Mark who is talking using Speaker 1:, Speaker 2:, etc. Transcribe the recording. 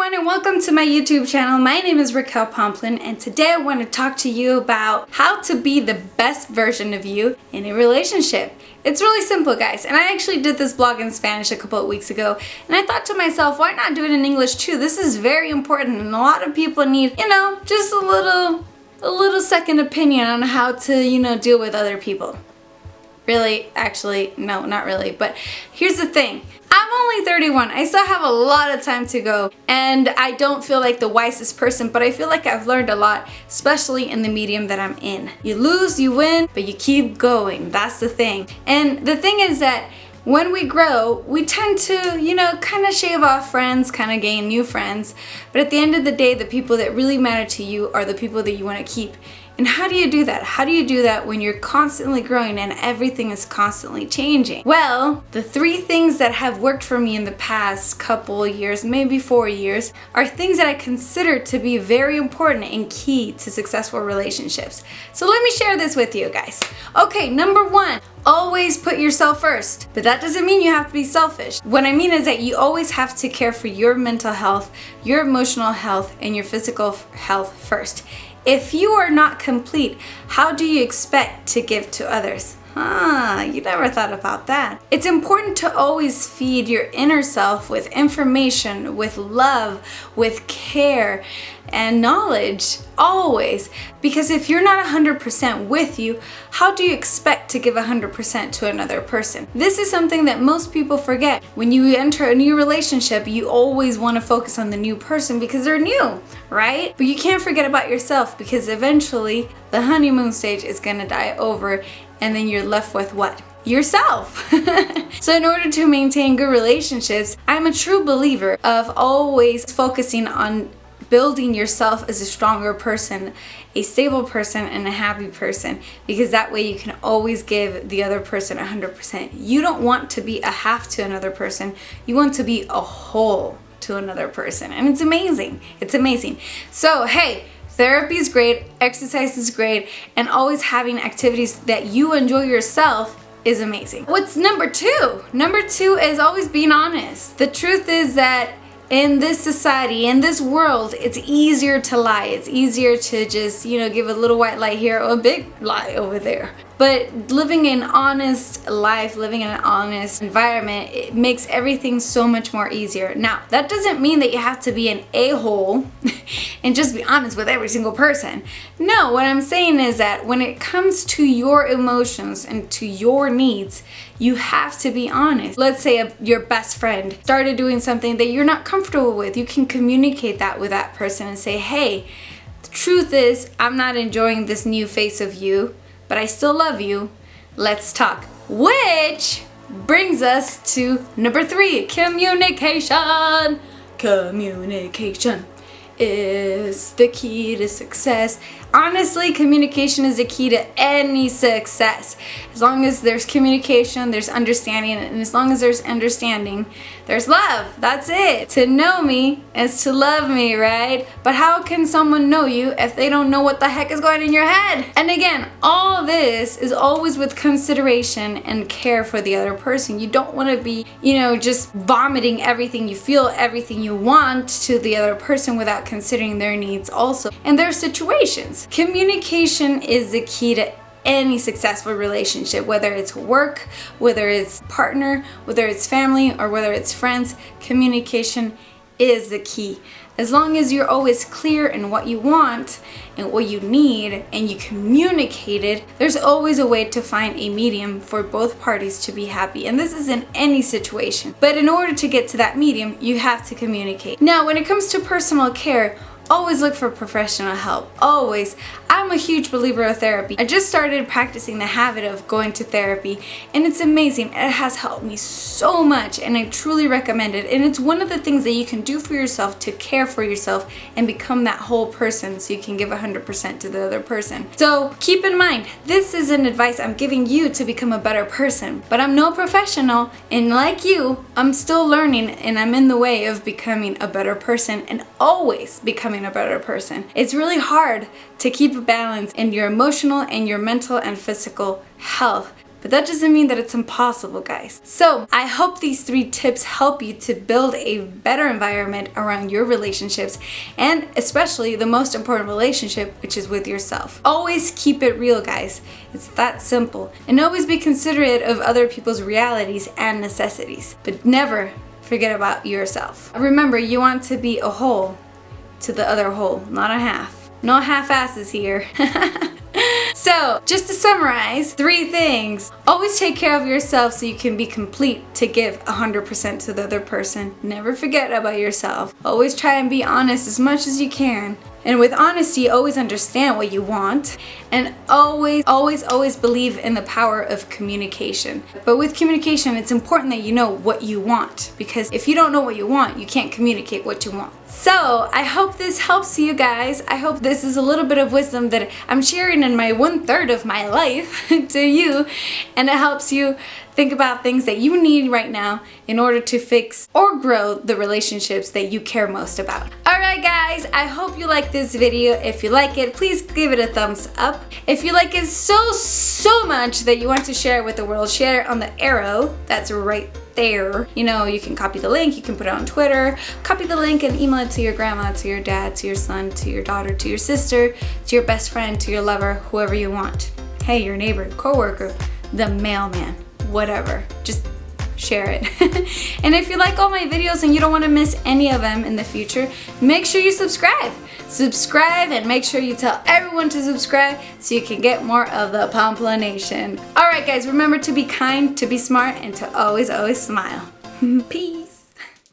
Speaker 1: everyone and welcome to my YouTube channel. My name is Raquel Pomplun and today I want to talk to you about how to be the best version of you in a relationship. It's really simple, guys, and I actually did this blog in Spanish a couple of weeks ago and I thought to myself, why not do it in English too? This is very important and a lot of people need, just a little second opinion on how to, deal with other people. Really, actually, no, not really, but here's the thing. I'm only 31. I still have a lot of time to go and I don't feel like the wisest person, but I feel like I've learned a lot, especially in the medium that I'm in. You lose, you win, but you keep going. That's the thing. And the thing is that when we grow, we tend to, kind of shave off friends, kind of gain new friends. But at the end of the day, the people that really matter to you are the people that you want to keep. And how do you do that? How do you do that when you're constantly growing and everything is constantly changing? Well, the 3 things that have worked for me in the past couple years, maybe 4 years, are things that I consider to be very important and key to successful relationships. So let me share this with you guys. Okay, number 1. Always put yourself first. But that doesn't mean you have to be selfish. What I mean is that you always have to care for your mental health, your emotional health, and your physical health first. If you are not complete, how do you expect to give to others? You never thought about that. It's important to always feed your inner self with information, with love, with care, and knowledge, always. Because if you're not 100% with you, how do you expect to give 100% to another person? This is something that most people forget. When you enter a new relationship, you always want to focus on the new person because they're new, right? But you can't forget about yourself because eventually the honeymoon stage is gonna die over and then you're left with what? Yourself. So in order to maintain good relationships, I'm a true believer of always focusing on building yourself as a stronger person, a stable person, and a happy person, because that way you can always give the other person 100%. You don't want to be a half to another person. You want to be a whole to another person. And it's amazing. It's amazing. So, hey, therapy is great, exercise is great, and always having activities that you enjoy yourself is amazing. What's number 2? Number 2 is always being honest. The truth is that in this society, in this world, it's easier to lie. It's easier to just, give a little white lie here or a big lie over there. But living an honest life, living in an honest environment, it makes everything so much more easier. Now, that doesn't mean that you have to be an a-hole and just be honest with every single person. No, what I'm saying is that when it comes to your emotions and to your needs, you have to be honest. Let's say your best friend started doing something that you're not comfortable with. You can communicate that with that person and say, hey, the truth is, I'm not enjoying this new face of you, but I still love you. Let's talk. Which brings us to number 3, communication. Communication is the key to success. Honestly, communication is the key to any success. As long as there's communication, there's understanding, and as long as there's understanding, there's love. That's it. To know me is to love me, right? But how can someone know you if they don't know what the heck is going on in your head? And again, all this is always with consideration and care for the other person. You don't want to be, just vomiting everything you feel, everything you want to the other person without considering their needs also and their situations. Communication is the key to any successful relationship, whether it's work, whether it's partner, whether it's family, or whether it's friends. Communication is the key. As long as you're always clear in what you want and what you need and you communicate it, there's always a way to find a medium for both parties to be happy. And this is in any situation. But in order to get to that medium, you have to communicate. Now, when it comes to personal care, always look for professional help. Always. I'm a huge believer of therapy. I just started practicing the habit of going to therapy and it's amazing. It has helped me so much and I truly recommend it. And it's one of the things that you can do for yourself to care for yourself and become that whole person so you can give 100% to the other person. So keep in mind, this is an advice I'm giving you to become a better person. But I'm no professional and like you, I'm still learning and I'm in the way of becoming a better person and always becoming a better person. It's really hard to keep a balance in your emotional and your mental and physical health. but that doesn't mean that it's impossible, guys. So I hope these 3 tips help you to build a better environment around your relationships, and especially the most important relationship, which is with yourself. Always keep it real, guys. It's that simple. And always be considerate of other people's realities and necessities, but never forget about yourself. Remember, you want to be a whole to the other whole, not a half. No half-asses here. So, just to summarize, 3 things. Always take care of yourself so you can be complete to give 100% to the other person. Never forget about yourself. Always try and be honest as much as you can. And with honesty, always understand what you want, and always believe in the power of communication. But with communication, it's important that you know what you want, because if you don't know what you want, you can't communicate what you want. So I hope this helps you guys. I hope this is a little bit of wisdom that I'm sharing in my 1/3 of my life to you, and it helps you think about things that you need right now in order to fix or grow the relationships that you care most about. Alright guys, I hope you like this video. If you like it, please give it a thumbs up. If you like it so much that you want to share it with the world, share it on the arrow that's right there. You know, you can copy the link, you can put it on Twitter, copy the link and email it to your grandma, to your dad, to your son, to your daughter, to your sister, to your best friend, to your lover, whoever you want. Hey, your neighbor, coworker, the mailman, whatever. Just share it. And if you like all my videos and you don't want to miss any of them in the future, make sure you subscribe. Subscribe and make sure you tell everyone to subscribe so you can get more of the Pomplun Nation. Alright guys, remember to be kind, to be smart, and to always smile. Peace.